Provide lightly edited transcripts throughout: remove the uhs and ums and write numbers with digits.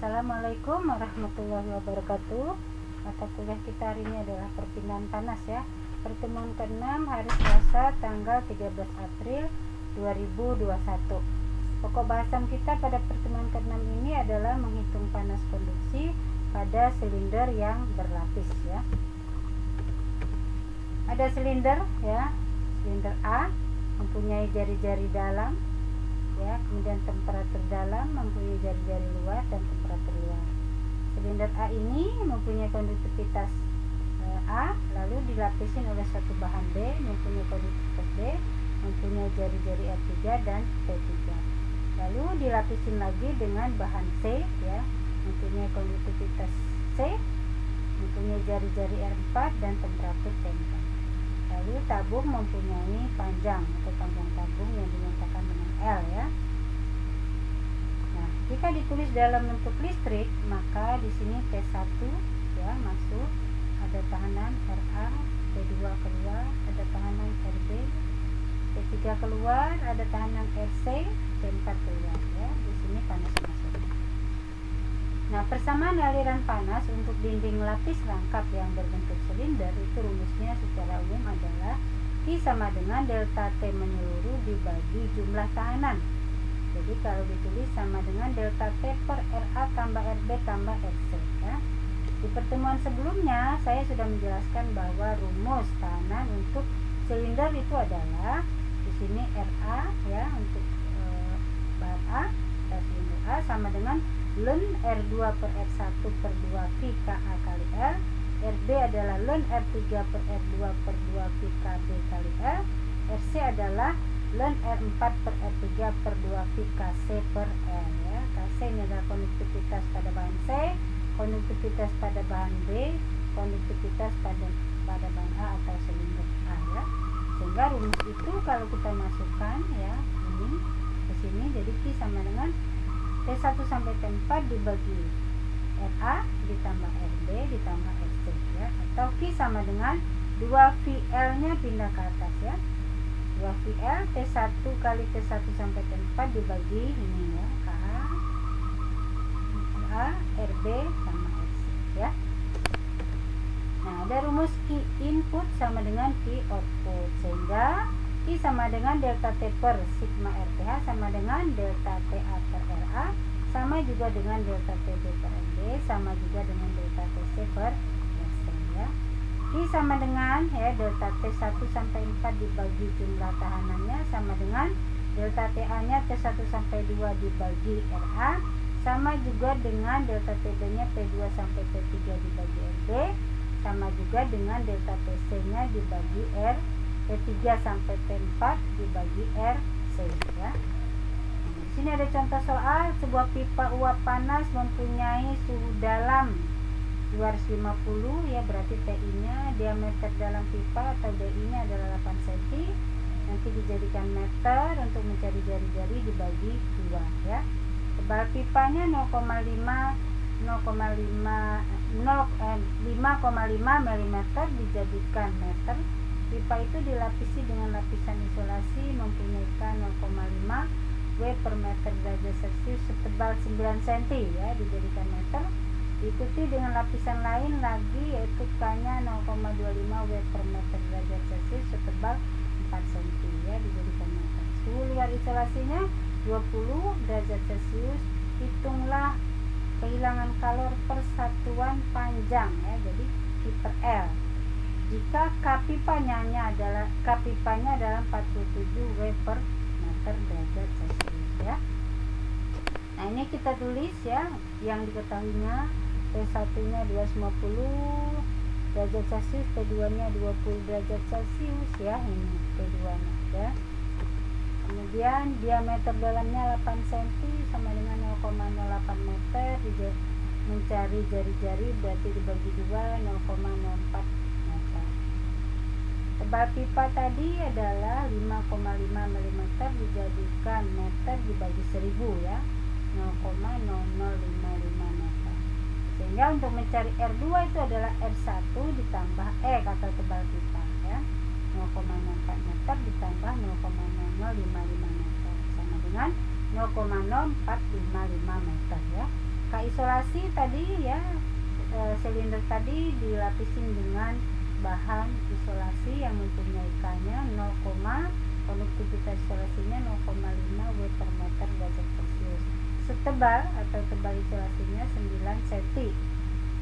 Assalamualaikum warahmatullahi wabarakatuh. Mata kuliah kita hari ini adalah perpindahan panas ya. Pertemuan ke-6 hari Selasa tanggal 13 April 2021. Pokok bahasan kita pada pertemuan ke-6 ini adalah menghitung panas konduksi pada silinder yang berlapis ya. Ada silinder ya. Silinder A mempunyai jari-jari dalam ya, kemudian temperatur dalam mempunyai jari-jari luar dan temperatur luar. Silinder A ini mempunyai konduktivitas A, lalu dilapisin oleh satu bahan B mempunyai konduktivitas B, mempunyai jari-jari R3 dan P3. Lalu dilapisin lagi dengan bahan C ya, mempunyai konduktivitas C, mempunyai jari-jari R4 dan temperatur T4. Lalu tabung mempunyai panjang atau panjang tabung yang dinyatakan dengan L ya. Nah, jika ditulis dalam bentuk listrik, maka di sini T1 ya masuk, ada tahanan RA, T2 keluar, ada tahanan RB, T3 keluar, ada tahanan RC, T4 keluar ya. Di sini panas masuk. Nah, persamaan aliran panas untuk dinding lapis rangkap yang berbentuk silinder itu rumusnya secara umum adalah I sama dengan delta T menyeluruh dibagi jumlah tahanan. Jadi kalau ditulis sama dengan delta T per RA tambah RB tambah RC ya. Di pertemuan sebelumnya saya sudah menjelaskan bahwa rumus tahanan untuk silinder itu adalah di sini RA ya untuk bahan A, silinder A sama dengan ln R2 per R1 per 2 pi Ka kali L. RB adalah ln R3 per R2 per 2 pi Kb kali L. RC adalah ln R4 per R3 per 2 pi Kc per L ya. Kc ini adalah konduktivitas pada bahan C, konduktivitas pada bahan B, konduktivitas pada bahan A atau silinder A ya. Sehingga rumus itu kalau kita masukkan ya ini ke sini, jadi Q sama dengan T1 sampai T4 dibagi RA ditambah RB ditambah RC ya, atau Q sama dengan 2VL nya pindah ke atas ya. 2VL T1 kali T1 sampai T4 dibagi ini ya, KA RA RB sama RC ya. Nah, ada rumus Q input sama dengan Q output, sehingga I sama dengan delta T per sigma RTH sama dengan delta TA per RA sama juga dengan delta TB per RB sama juga dengan delta TC per RC ya. I sama dengan ya delta T1 sampai 4 dibagi jumlah tahanannya sama dengan delta TA nya T1 sampai 2 dibagi RA sama juga dengan delta TB nya P2 sampai P3 dibagi RB sama juga dengan delta TC nya dibagi R P3 sampai P4 dibagi RC ya. Nah, di sini ada contoh soal, sebuah pipa uap panas mempunyai suhu dalam 250 ya, berarti TI-nya diameter dalam pipa atau DI-nya adalah 8 cm. Nanti dijadikan meter untuk mencari jari-jari dibagi 2 ya. Tebal pipanya 5,5 mm dijadikan meter. Pipa itu dilapisi dengan lapisan isolasi mempunyai K 0,5 W per meter derajat Celcius setebal 9 cm ya, dijadikan meter. Diikuti dengan lapisan lain lagi yaitu K nya 0,25 W per meter derajat Celcius setebal 4 cm ya, dijadikan meter. Suhu luar isolasinya 20 derajat Celcius. Hitunglah kehilangan kalor per satuan panjang ya, jadi Q per L. Jika kapipanya adalah 47 W per meter derajat Celcius ya. Nah, ini kita tulis ya yang diketahuinya. T1 nya 250 derajat Celcius, T2 nya 20 derajat Celcius ya, ini T2 nya ya. Kemudian diameter dalamnya 8 cm sama dengan 0,08 meter. Mencari jari-jari berarti dibagi 2 0,04 meter. Tebal pipa tadi adalah 5,5 mm dijadikan meter dibagi 1000 ya, 0,0055 meter. Sehingga untuk mencari R2 itu adalah R1 ditambah atau tebal pipa ya, 0,04 meter ditambah 0,0055 meter sama dengan 0,0455 meter ya. KI isolasi tadi ya, silinder tadi dilapisin dengan bahan isolasi yang mempunyai K-nya 0, konduktivitas isolasinya 0,5 W per meter derajat Celcius. Setebal atau tebal isolasinya 9 cm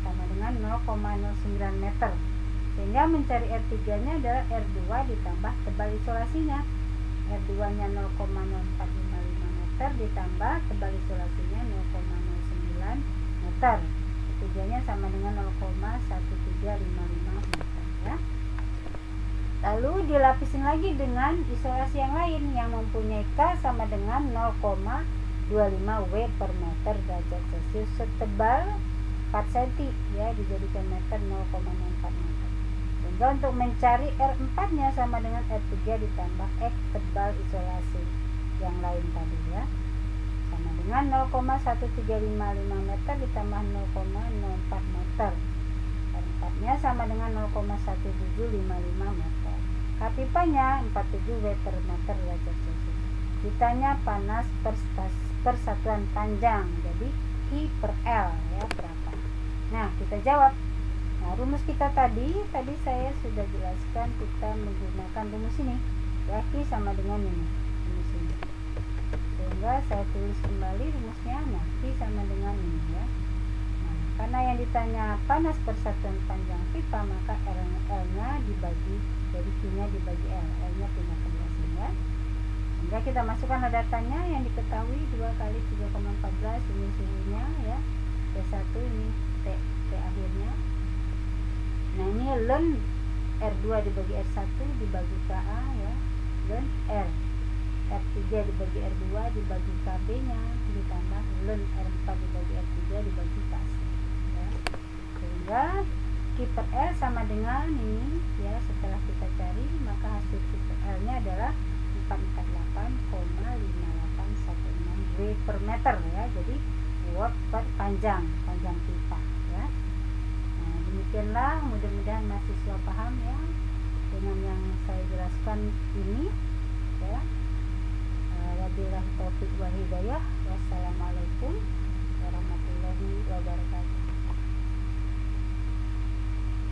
sama dengan 0,09 meter. Sehingga mencari R3 nya adalah R2 ditambah tebal isolasinya. R2 nya 0,0455 meter ditambah tebal isolasinya 0,09 meter. R3 nya sama dengan 0,1355 meter ya. Lalu dilapisin lagi dengan isolasi yang lain yang mempunyai K sama dengan 0,25 W per meter derajat Celcius setebal 4 cm ya, dijadikan meter 0,04 meter. Sehingga untuk mencari R4 nya sama dengan R3 ditambah X tebal isolasi yang lain tadi ya, sama dengan 0,1355 meter ditambah 0,04 meter. R4 nya sama dengan 0,1755 meter. Kapipanya 47 W per meter derajat Celcius. Ditanya panas per satuan panjang, jadi I per L ya berapa. Nah kita jawab. Nah rumus kita tadi saya sudah jelaskan, kita menggunakan rumus ini ya, I sama dengan ini rumus ini. Sehingga saya tulis kembali rumusnya. Nah I sama dengan ini ya. Nah karena yang ditanya panas per satuan panjang pipa, maka L nya dibagi, jadi Q nya dibagi L nya pindah ke belah sini ya. Sehingga kita masukkan datanya yang diketahui 2 kali 3,14 ini suhunya ya, T1 ini T akhirnya. Nah ini ln R2 dibagi R1 dibagi KA ya, ln R3 dibagi R2 dibagi KB nya ditambah ln R4 dibagi R3 dibagi KC ya. Sehingga Q per L sama dengan ini ya, setelah kita cari maka hasil Q per L nya adalah 448,5816 W per meter ya, jadi watt per panjang pipa ya. Nah demikianlah, mudah-mudahan mahasiswa paham ya dengan yang saya jelaskan ini ya. Wabillahi taufiq wal hidayah. Wassalamualaikum warahmatullahi wabarakatuh.